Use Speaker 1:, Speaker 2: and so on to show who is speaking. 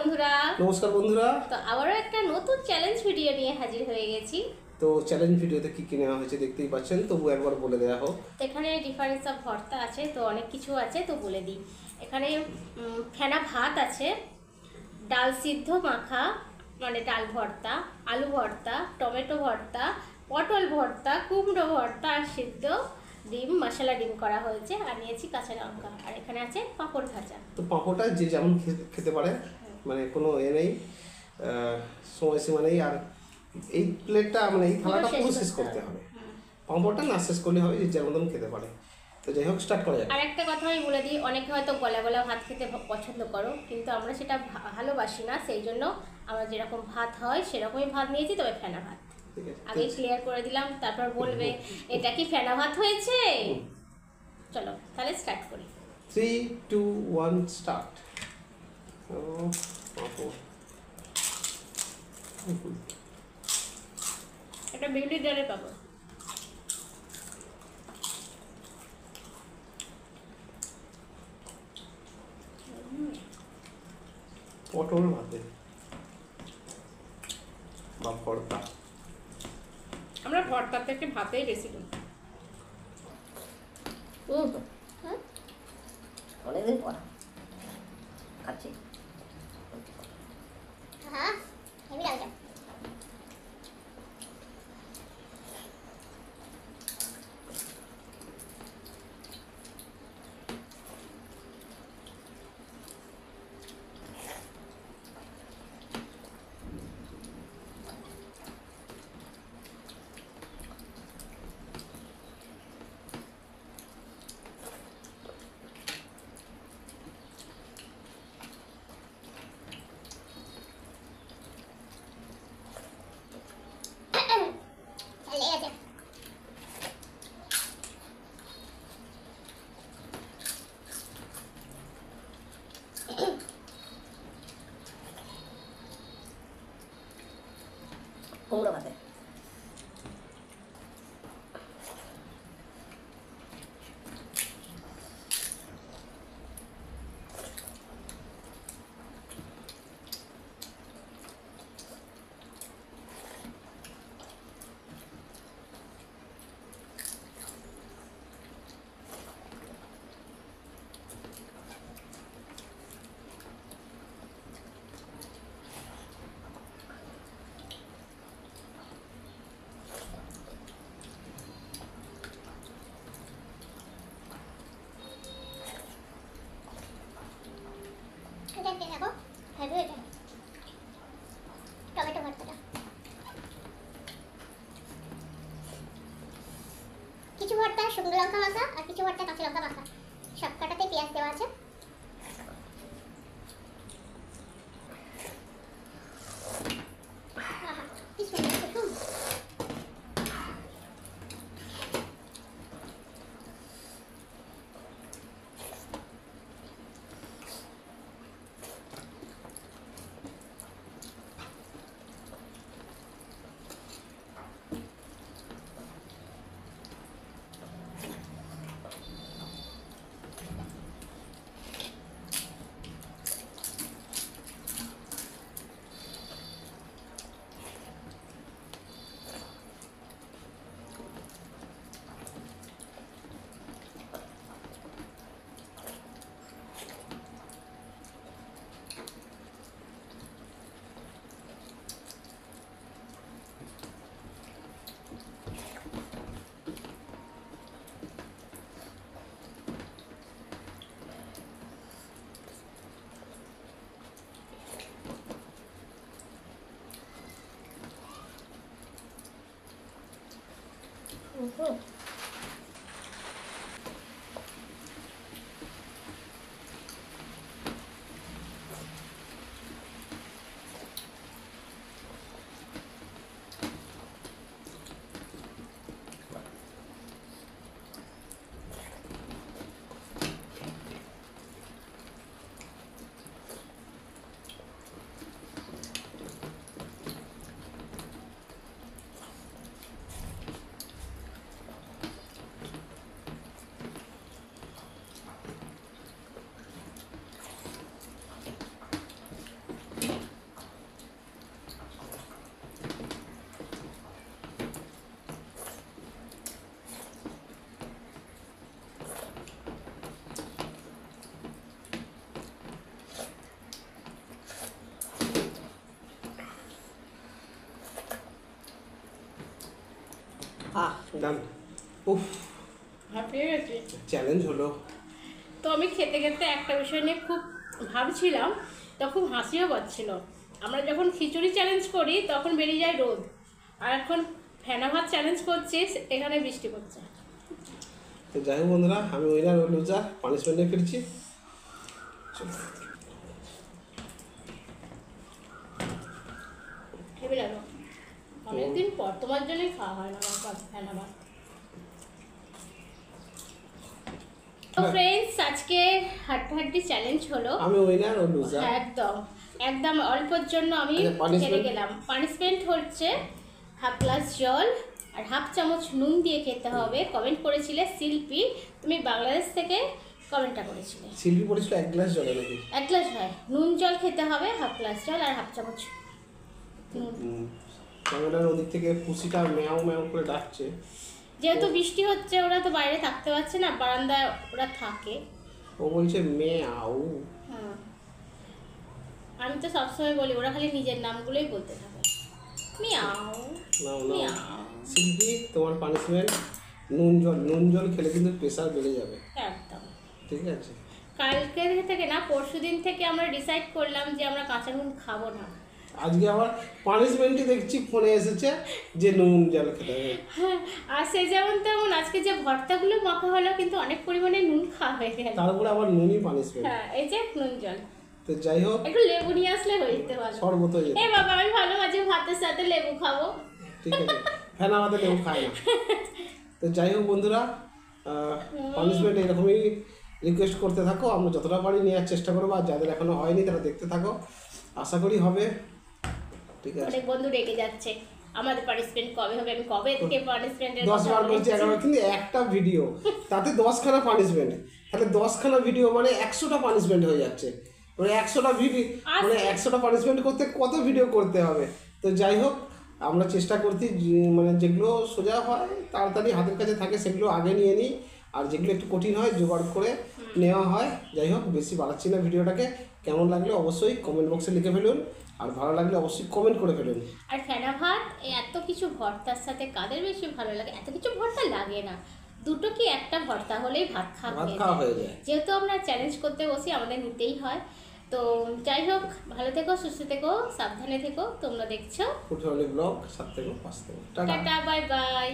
Speaker 1: বন্ধুরা।
Speaker 2: নমস্কার বন্ধুরা।
Speaker 1: তো আবারও একটা নতুন চ্যালেঞ্জ ভিডিও নিয়ে হাজির হয়ে গেছি।
Speaker 2: তো চ্যালেঞ্জ ভিডিওতে কি কি নেওয়া হয়েছে দেখতেই পাচ্ছেন, তবু একবার বলে দেওয়া হোক।
Speaker 1: এখানে ডিফারেন্স অফ ভর্তা আছে, তো অনেক কিছু আছে, তো বলে দিই। এখানে ফেনা ভাত আছে, ডাল সিদ্ধ মাখা মানে ডাল ভর্তা, আলু ভর্তা, টমেটো ভর্তা, পটল ভর্তা, কুমড়ো ভর্তা আর সিদ্ধ ডিম, মশলা ডিম করা হয়েছে, আর নিয়েছি কাঁচা লঙ্কা, আর এখানে আছে পাঁপড় ভাজা।
Speaker 2: তো পাঁপড়টা যে যেমন খেতে পারে, মানে কোনো নেই, সময়সীমা নেই। আর এই প্লেটটা মানে এই থালাটা পুরো শেষ করতে হবে। পাঁপড়টা না শেষ করলে হবে, যে যেমন তেমন খেতে পারে। তো যাই হোক, স্টার্ট করা যাক।
Speaker 1: আর একটা কথা আমি বলে দিই, অনেকে হয়তো গলা গলা ভাত খেতে পছন্দ করো, কিন্তু আমরা সেটা ভালোবাসি না, সেই জন্য আমরা যেরকম ভাত হয় সেরকমই ভাত নিয়েছি, তবে ফেনা ভাত। আগে ক্লিয়ার করে দিলাম, তারপর বলবে এটা কি ফেনা ভাত হয়েছে। চলো তাহলে স্টার্ট করি।
Speaker 2: 3, 2, 1 স্টার্ট।
Speaker 1: একটা বিউটি ডালে পাবো।
Speaker 2: পটল ভাতে বা ভর্তা।
Speaker 1: আমরা ভর্তার থেকে ভাতেই বেশি করি।
Speaker 3: অনেকদিন পর খাচ্ছি।
Speaker 4: হ্যাঁ, হেভি লাগছে। লেগে গেছে।
Speaker 3: কুমড়ো ভাতে
Speaker 4: এটা কি দেখো, হেভি এটা টমেটো ভর্তাটা। কিছু ভর্তা শুকনো লঙ্কা মাখা, আর কিছু ভর্তা কাঁচা লঙ্কা মাখা, সবকটাতে পেঁয়াজ দেওয়া আছে। আহা, কি সুন্দর কুসুম।
Speaker 2: ডান। উফ,
Speaker 1: হাঁপিয়ে গেছি।
Speaker 2: চ্যালেঞ্জ হলো।
Speaker 1: তো আমি খেতে খেতে একটা বিষয় নিয়ে খুব ভাবছিলাম, তো খুব হাসিও পাচ্ছিল। আমরা যখন খিচুড়ি চ্যালেঞ্জ করি তখন বেরিয়ে যায় রোদ, আর এখন ফেনা ভাত চ্যালেঞ্জ করছিস, এখানে বৃষ্টি পড়ছে।
Speaker 2: তো যাই হোক বন্ধুরা, আমি উইনার ও লুজার পানিশমেন্টে ফিরছি। চলো।
Speaker 1: হেবি লাগলো। অনেকদিন পর তোমার জন্যই খাওয়া হয় না আমার ফেনা ভাত। তো ফ্রেন্ডস, আজকে হাড্ডাহাড্ডি চ্যালেঞ্জ হলো।
Speaker 2: আমি উইনার ও লুজার।
Speaker 1: একদম একদম অল্পর জন্য আমি
Speaker 2: আচ্ছা, punishment?
Speaker 1: হেরে গেলাম। পানিশমেন্ট হচ্ছে হাফ গ্লাস জল আর হাফ চামচ নুন দিয়ে খেতে হবে। কমেন্ট করেছিলে শিল্পী, তুমি বাংলাদেশ থেকে কমেন্টটা করেছিলে।
Speaker 2: শিল্পী পড়েছিল 1 গ্লাস জলে নাকি?
Speaker 1: 1 গ্লাস হয়, নুন জল খেতে হবে, হাফ গ্লাস জল আর হাফ চামচ নুন।
Speaker 2: ক্যামেরার ওদিক থেকে পুষিটা ম্যাও ম্যাও করে ডাকছে।
Speaker 1: যেহেতু বৃষ্টি হচ্ছে, ওরা তো বাইরে থাকতে পারছে না, বারান্দায় ওরা থাকে।
Speaker 2: ও বলছে ম্যাও।
Speaker 1: হ্যাঁ, আমি তো সবসময় বলি, ওরা খালি নিজের নামগুলোই বলতে থাকে। মিয়াও
Speaker 2: নাও নাও।
Speaker 1: মিয়াও।
Speaker 2: শিল্পী, তোমার পানিশমেন্ট নুন জল। নুন জল খেলে কিন্তু প্রেশার বেড়ে যাবে,
Speaker 1: একদম।
Speaker 2: ঠিক আছে?
Speaker 1: কালকে থেকে না, পরশুদিন থেকে আমরা ডিসাইড করলাম যে আমরা কাঁচা নুন খাবো না।
Speaker 2: আজকে আবার পানিশমেন্টই দেখছি ফোনে এসেছে যে নুন জল খেতে হবে।
Speaker 1: হ্যাঁ, আর সে যেমন তেমন আজকে যে ভর্তাগুলো মাখা হলো, কিন্তু অনেক পরিমাণে নুন খাওয়া হয়ে গেল।
Speaker 2: তারপরে আবার নুনই পানিশমেন্ট।
Speaker 1: হ্যাঁ, এই যে নুন জল।
Speaker 2: তো যাই হোক,
Speaker 1: একটু লেবু নিয়ে আসলে হয়ে যেতে পারে।
Speaker 2: শরবত হয়ে যেত।
Speaker 1: এ বাবা, আমি ভালো মাঝে ভাতের সাথে লেবু খাবো।
Speaker 2: ঠিক আছে, ফেনা ভাতে লেবু খায় না। তো যাই হোক বন্ধুরা, পানিশমেন্ট এরকমই রিকোয়েস্ট করতে থাকো, আমরা যতটা পারি নেওয়ার চেষ্টা করবো। আর যাদের এখনো হয়নি তারা দেখতে থাকো, আশা করি হবে। ঠিক আছে,
Speaker 1: অনেক বন্ধু রেগে যাচ্ছে, আমাদের পানিশমেন্ট কবে হবে, আমি কবে থেকে পানিশমেন্টের
Speaker 2: 10 বার করছি 11 কিন্তু একটা ভিডিও তাতে 10খানা পানিশমেন্ট। তাহলে 10খানা ভিডিও মানে 100টা পানিশমেন্ট হয়ে যাচ্ছে। মানে 100টা ভিডিও, মানে 100টা পানিশমেন্ট করতে কত ভিডিও করতে হবে? তো যাই হোক, আমরা চেষ্টা করছি মানে যেগুলো সোজা হয় তাড়াতাড়ি হাতের কাছে থাকে সেগুলো আগে নিয়ে নিই, আর যেগুলো একটু কঠিন হয় জোগাড় করে নেওয়া হয়। যাই হোক, বেশি বাড়াচ্ছি না ভিডিওটাকে। কেমন লাগলে অবশ্যই কমেন্ট বক্সে লিখে ফেলুন, আর ভালো লাগলে অবশ্যই কমেন্ট করে ফেলুন।
Speaker 1: আর ফেনা ভাত এত কিছু ভর্তার সাথে কাদের বেশি ভালো লাগে? এত কিছু ভর্তা লাগে না, দুটো কি একটা ভর্তা হলেই ভাত খাওয়া
Speaker 2: হয়ে যায়।
Speaker 1: যেহেতু আমরা চ্যালেঞ্জ করতে বসি, আমাদের নিতেই হয়। তো যাই হোক, ভালো থেকো, সুস্থ থেকো, সাবধানে থেকো। তোমরা দেখছো
Speaker 2: ফুটহলি ব্লগ, 7 থেকে 5 থেকে। টাটা।
Speaker 1: Tata, bye bye.